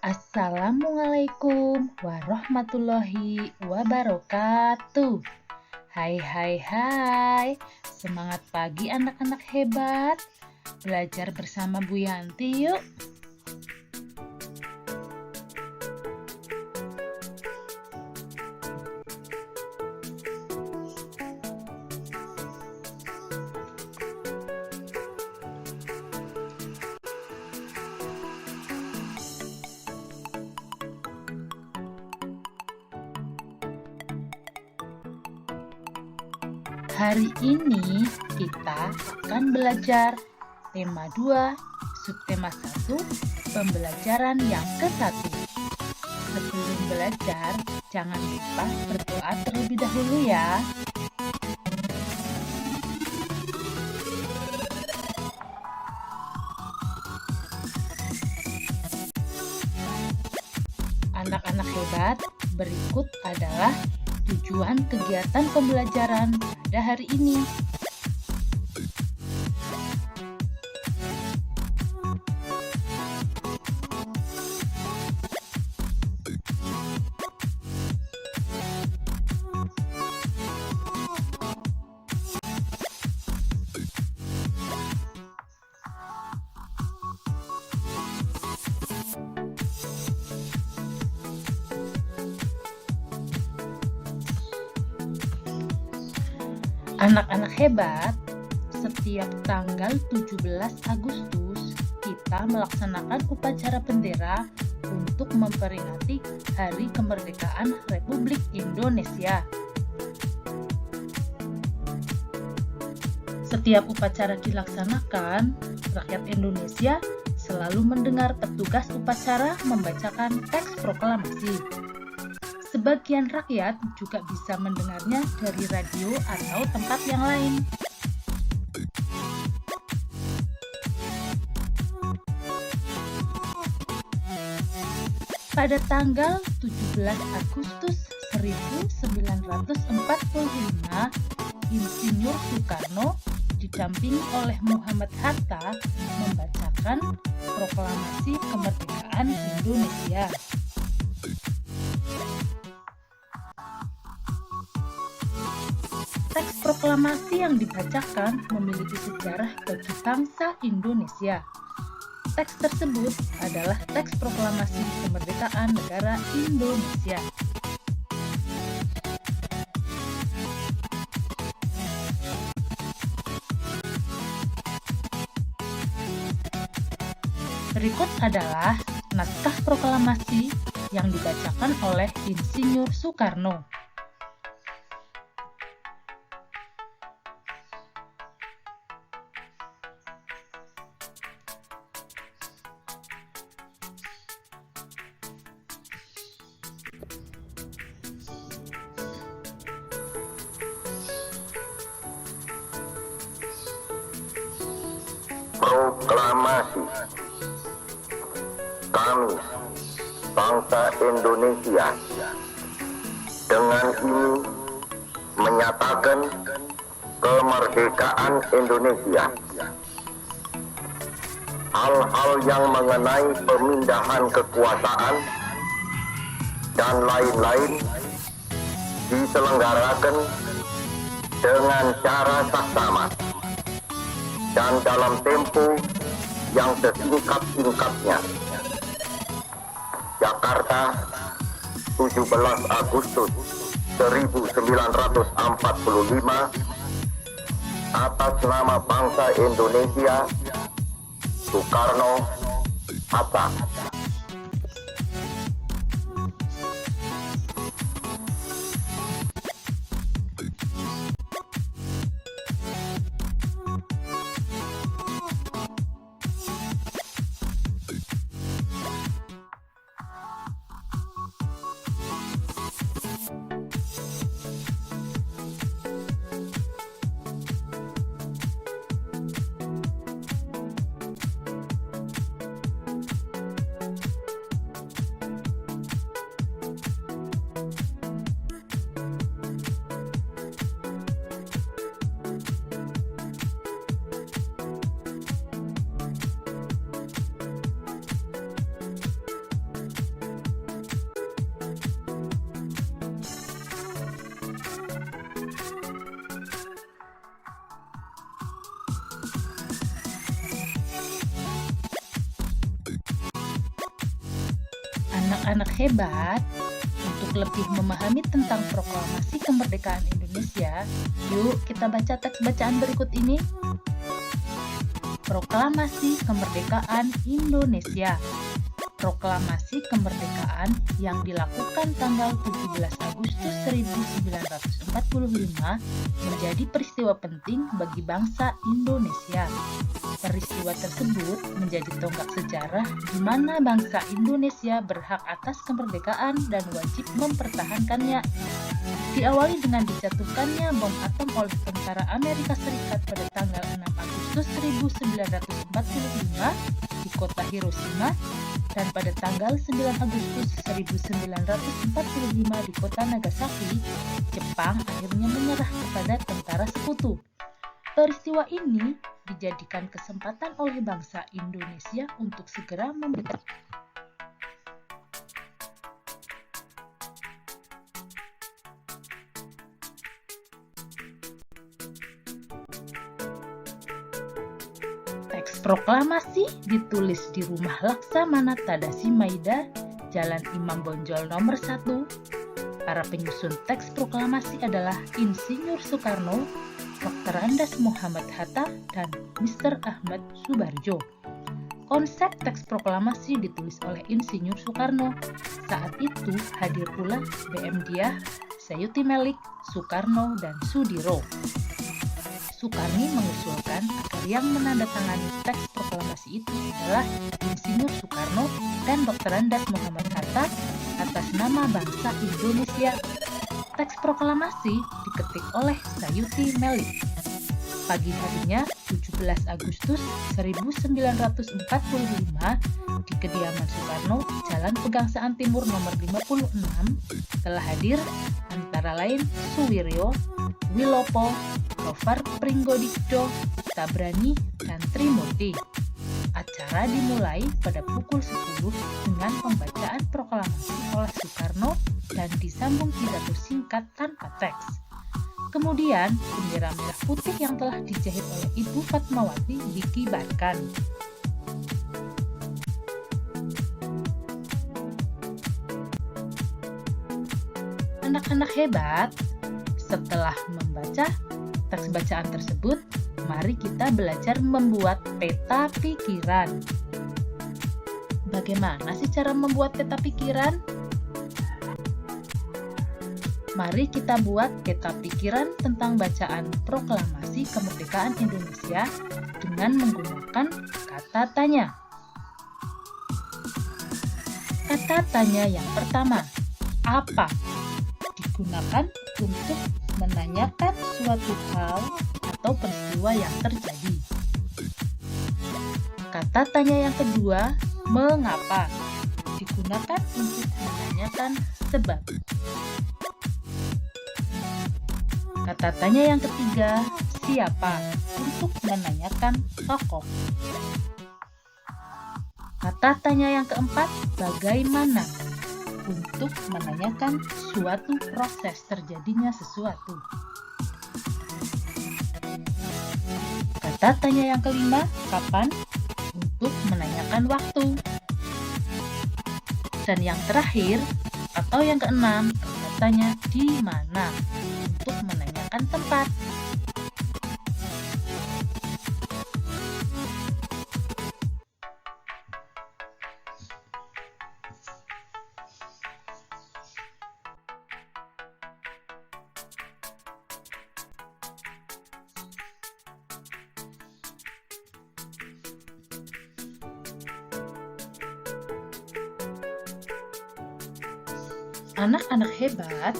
Assalamualaikum warahmatullahi wabarakatuh. Hai. Semangat pagi anak-anak hebat. Belajar bersama Bu Yanti yuk. Hari ini kita akan belajar tema 2, subtema 1, pembelajaran yang ke-1. Sebelum belajar, jangan lupa berdoa terlebih dahulu ya. Anak-anak hebat, berikut adalah tujuan kegiatan pembelajaran pada hari ini. Anak-anak hebat, setiap tanggal 17 Agustus kita melaksanakan upacara bendera untuk memperingati Hari Kemerdekaan Republik Indonesia. Setiap upacara dilaksanakan, rakyat Indonesia selalu mendengar petugas upacara membacakan teks proklamasi. Sebagian rakyat juga bisa mendengarnya dari radio atau tempat yang lain. Pada tanggal 17 Agustus 1945, Insinyur Soekarno didampingi oleh Muhammad Hatta membacakan proklamasi kemerdekaan Indonesia. Teks proklamasi yang dibacakan memiliki sejarah bagi bangsa Indonesia. Teks tersebut adalah teks proklamasi kemerdekaan negara Indonesia. Berikut adalah naskah proklamasi yang dibacakan oleh Insinyur Soekarno. Proklamasi. Kami, bangsa Indonesia, dengan ini menyatakan kemerdekaan Indonesia. Hal-hal yang mengenai pemindahan kekuasaan dan lain-lain diselenggarakan dengan cara saksama dan dalam tempo yang sesingkat-singkatnya. Jakarta, 17 Agustus 1945, atas nama bangsa Indonesia, Soekarno Hatta. Anak-anak hebat, untuk lebih memahami tentang proklamasi kemerdekaan Indonesia, yuk kita baca teks bacaan berikut ini. Proklamasi kemerdekaan Indonesia. Proklamasi kemerdekaan yang dilakukan tanggal 17 Agustus 1945 menjadi peristiwa penting bagi bangsa Indonesia. Peristiwa tersebut menjadi tonggak sejarah di mana bangsa Indonesia berhak atas kemerdekaan dan wajib mempertahankannya. Diawali dengan dijatuhkannya bom atom oleh tentara Amerika Serikat pada tanggal 6 Agustus 1945 di kota Hiroshima dan pada tanggal 9 Agustus 1945 di kota Nagasaki, Jepang akhirnya menyerah kepada tentara sekutu. Peristiwa ini dijadikan kesempatan oleh bangsa Indonesia untuk segera membebaskan teks proklamasi ditulis di Rumah Laksamana Tadashi Maeda, Jalan Imam Bonjol nomor 1. Para penyusun teks proklamasi adalah Insinyur Soekarno, Dr. Andes Muhammad Hatta, dan Mr. Ahmad Subarjo. Konsep teks proklamasi ditulis oleh Insinyur Soekarno. Saat itu hadir pula B.M. Diah, Sayuti Melik, Soekarno, dan Sudiro. Soekarni mengusulkan agar yang menandatangani teks proklamasi itu adalah Insinyur Soekarno dan Dr. Andes Muhammad Hatta atas nama bangsa Indonesia. Teks proklamasi diketik oleh Sayuti Melik. Pagi harinya, 17 Agustus 1945, di kediaman Soekarno, Jalan Pegangsaan Timur nomor 56, telah hadir antara lain Suwiryo, Wilopo, Gofar Pringgodikdo, Tabrani, dan Trimurti. Acara dimulai pada pukul 10 dengan pembacaan proklamasi oleh Soekarno dan disambung pidato singkat tanpa teks. Kemudian, bendera merah putih yang telah dijahit oleh Ibu Fatmawati dikibarkan. Anak-anak hebat, setelah membaca teks bacaan tersebut, mari kita belajar membuat peta pikiran. Bagaimana sih cara membuat peta pikiran? Mari kita buat peta pikiran tentang bacaan proklamasi kemerdekaan Indonesia dengan menggunakan kata tanya. Kata tanya yang pertama, apa? Digunakan untuk menanyakan suatu hal atau peristiwa yang terjadi. Kata tanya yang kedua, mengapa? Digunakan untuk menanyakan sebab. Kata tanya yang ketiga, siapa? Untuk menanyakan tokoh. Kata tanya yang keempat, bagaimana? Untuk menanyakan suatu proses terjadinya sesuatu. Kata tanya yang kelima, kapan? Untuk menanyakan waktu. Dan yang terakhir, atau yang keenam, kata tanya di mana? Untuk menanyakan tempat. Anak-anak hebat,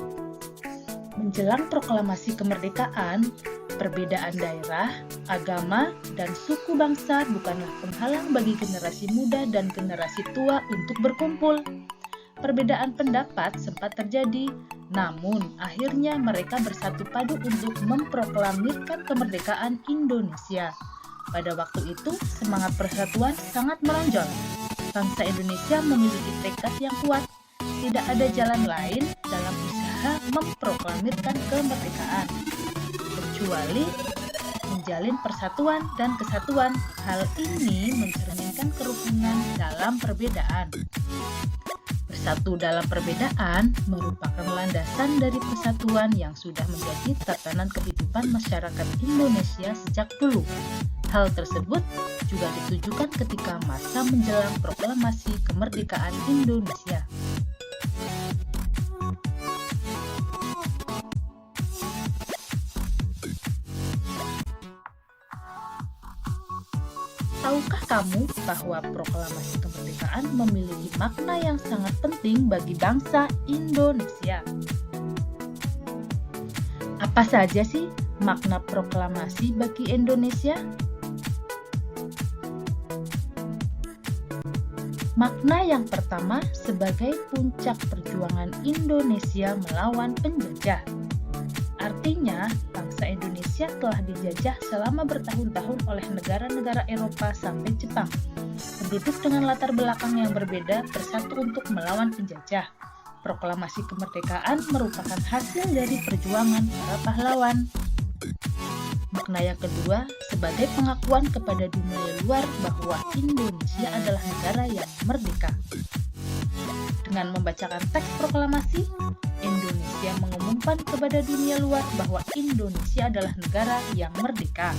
menjelang proklamasi kemerdekaan, perbedaan daerah, agama, dan suku bangsa bukanlah penghalang bagi generasi muda dan generasi tua untuk berkumpul. Perbedaan pendapat sempat terjadi, namun akhirnya mereka bersatu padu untuk memproklamirkan kemerdekaan Indonesia. Pada waktu itu, semangat persatuan sangat menonjol. Bangsa Indonesia memiliki tekad yang kuat. Tidak ada jalan lain dalam usaha memproklamirkan kemerdekaan, kecuali menjalin persatuan dan kesatuan. Hal ini mencerminkan kerukunan dalam perbedaan. Bersatu dalam perbedaan merupakan landasan dari persatuan yang sudah menjadi tatanan kehidupan masyarakat Indonesia sejak dulu. Hal tersebut juga ditujukan ketika masa menjelang proklamasi kemerdekaan Indonesia. Tahukah kamu bahwa proklamasi kemerdekaan memiliki makna yang sangat penting bagi bangsa Indonesia? Apa saja sih makna proklamasi bagi Indonesia? Makna yang pertama sebagai puncak perjuangan Indonesia melawan penjajah. Artinya, bangsa Indonesia telah dijajah selama bertahun-tahun oleh negara-negara Eropa sampai Jepang. Penduduk dengan latar belakang yang berbeda bersatu untuk melawan penjajah. Proklamasi kemerdekaan merupakan hasil dari perjuangan para pahlawan. Makna yang kedua, sebagai pengakuan kepada dunia luar bahwa Indonesia adalah negara yang merdeka. Dengan membacakan teks proklamasi, Indonesia mengumumkan kepada dunia luar bahwa Indonesia adalah negara yang merdeka.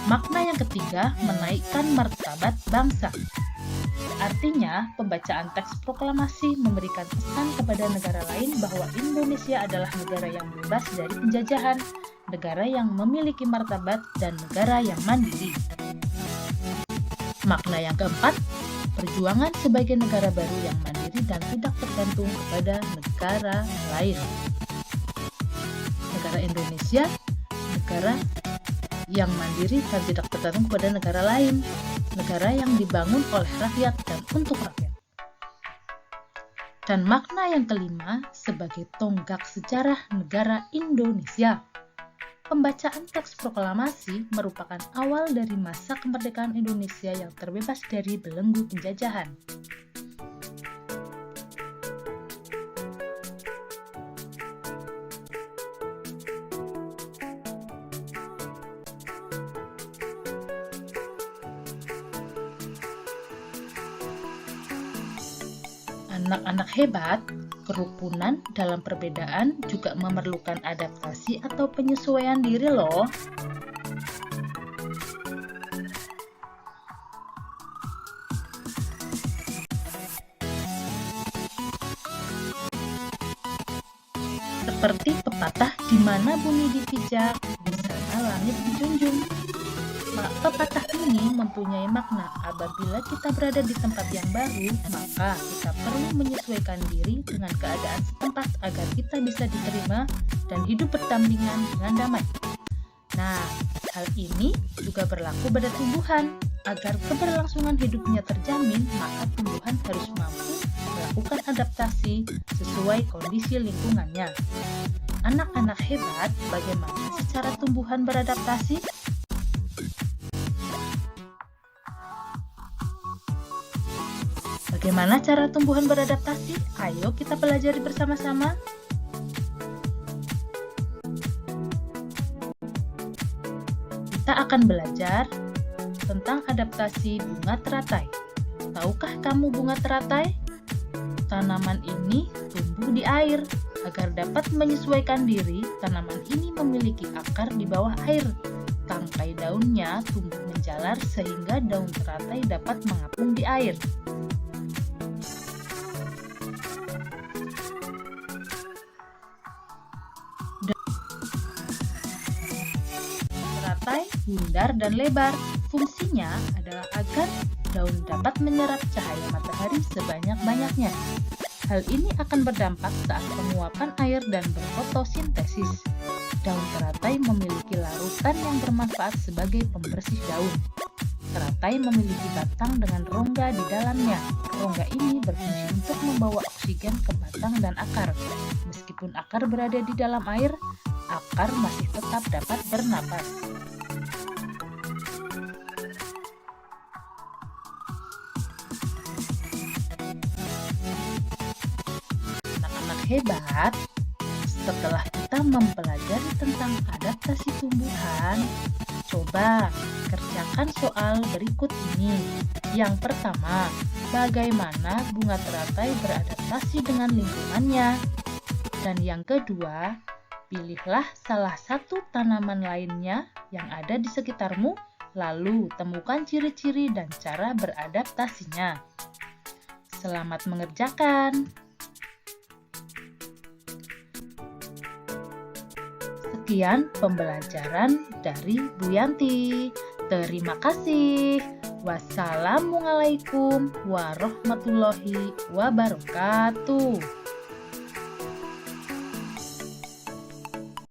Makna yang ketiga, menaikkan martabat bangsa. Artinya, pembacaan teks proklamasi memberikan pesan kepada negara lain bahwa Indonesia adalah negara yang bebas dari penjajahan, negara yang memiliki martabat, dan negara yang mandiri. Makna yang keempat, perjuangan sebagai negara baru yang mandiri dan tidak tergantung kepada negara lain. Negara Indonesia, negara yang mandiri dan tidak tergantung kepada negara lain, negara yang dibangun oleh rakyat dan untuk rakyat. Dan makna yang kelima sebagai tonggak sejarah negara Indonesia. Pembacaan teks proklamasi merupakan awal dari masa kemerdekaan Indonesia yang terbebas dari belenggu penjajahan. Anak-anak hebat, kerukunan dalam perbedaan juga memerlukan adaptasi atau penyesuaian diri loh. Seperti pepatah di mana bumi dipijak, di sana langit dijunjung. Pepatah ini mempunyai makna apabila kita berada di tempat yang baru, maka kita perlu menyesuaikan diri dengan keadaan setempat agar kita bisa diterima dan hidup berdampingan dengan damai. Nah, hal ini juga berlaku pada tumbuhan. Agar keberlangsungan hidupnya terjamin, maka tumbuhan harus mampu melakukan adaptasi sesuai kondisi lingkungannya. Anak-anak hebat, bagaimana secara tumbuhan beradaptasi? Bagaimana cara tumbuhan beradaptasi? Ayo kita pelajari bersama-sama. Kita akan belajar tentang adaptasi bunga teratai. Tahukah kamu bunga teratai? Tanaman ini tumbuh di air. Agar dapat menyesuaikan diri, tanaman ini memiliki akar di bawah air. Tangkai daunnya tumbuh menjalar sehingga daun teratai dapat mengapung di air. Teratai bundar dan lebar. Fungsinya adalah agar daun dapat menyerap cahaya matahari sebanyak-banyaknya. Hal ini akan berdampak saat penguapan air dan berfotosintesis. Daun teratai memiliki larutan yang bermanfaat sebagai pembersih daun. Teratai memiliki batang dengan rongga di dalamnya. Rongga ini berfungsi untuk membawa oksigen ke batang dan akar. Meskipun akar berada di dalam air, akar masih tetap dapat bernapas. Anak-anak hebat, setelah kita mempelajari tentang adaptasi tumbuhan, coba kerjakan mengerjakan soal berikut ini. Yang pertama, bagaimana bunga teratai beradaptasi dengan lingkungannya? Dan yang kedua, pilihlah salah satu tanaman lainnya yang ada di sekitarmu, lalu temukan ciri-ciri dan cara beradaptasinya. Selamat mengerjakan! Sekian pembelajaran dari Bu Yanti. Terima kasih. Wassalamualaikum warahmatullahi wabarakatuh.